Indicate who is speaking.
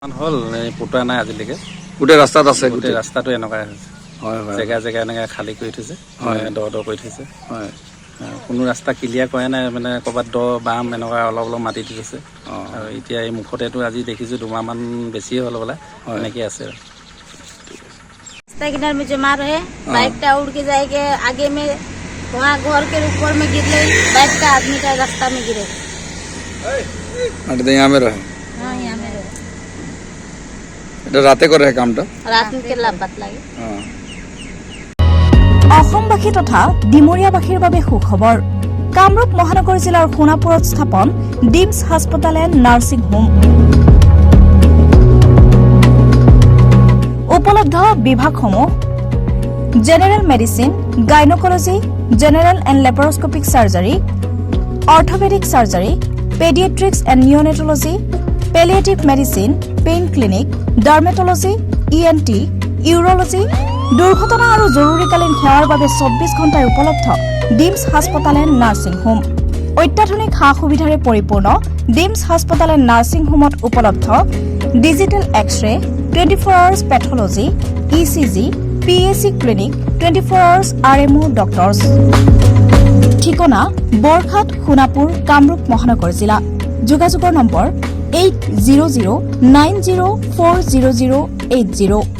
Speaker 1: হল পুতোৱা নাই আজিলৈকে
Speaker 2: গোটেই ৰাস্তাত আছে
Speaker 1: গোটেই ৰাস্তাটো এনেকুৱাই হৈছে জেগা জেগা এনেকৈ খালী কৰি থৈছে দ কৰি থৈছে কোনো ৰাস্তা ক্লিয়াৰ কৰে নাই মানে ক'ৰবাত দ বাম এনেকুৱা অলপ অলপ মাটি দি থৈছে আৰু এতিয়া এই মুখতেতো আজি দেখিছোঁ দুমাহমান বেছিয়ে হ'ল বোলে এনেকৈ আছে
Speaker 3: रास्ता किनारे में जमा रहे बाइक का उड़ के जाएगा आगे में वहाँ घर के ऊपर में गिर गई बाइक का आदमी का रास्ता में गिरे
Speaker 2: यहाँ में रहे
Speaker 3: हाँ यहाँ में रहे
Speaker 2: এটা রাতে করে কামটা
Speaker 3: रात में के लापत लगे
Speaker 4: অসমবাসী তথা ডিমৰীয়াবাসীৰ বাবে সুখবৰ কামৰূপ মহানগৰ জিলাৰ সোণাপুৰত স্থাপন ডিমছ হাস্পতাল এণ্ড নাৰ্ছিং হোম উপলব্ধ বিভাগসমূহ general medicine gynaecology general and laparoscopic surgery orthopaedic surgery paediatrics and neonatology palliative medicine pain clinic dermatology ENT urology দুৰ্ঘটনা আৰু জৰুৰীকালীন সেৱাৰ বাবে 24 ঘণ্টাৰ উপলব্ধ ডিমছ হাস্পতাল এণ্ড নাৰ্ছিং হোম অত্যাধুনিক সা-সুবিধাৰে পৰিপূৰ্ণ ডিমছ হাস্পতাল এণ্ড নাৰ্ছিং হোমত উপলব্ধ digital X-ray 24 hours pathology ECG PAC clinic 24 hours RMO doctors ঠিকনা বৰঘাট সোণাপুৰ কামৰূপ মহানগৰ জিলা যোগাযোগৰ নম্বৰ 8009040080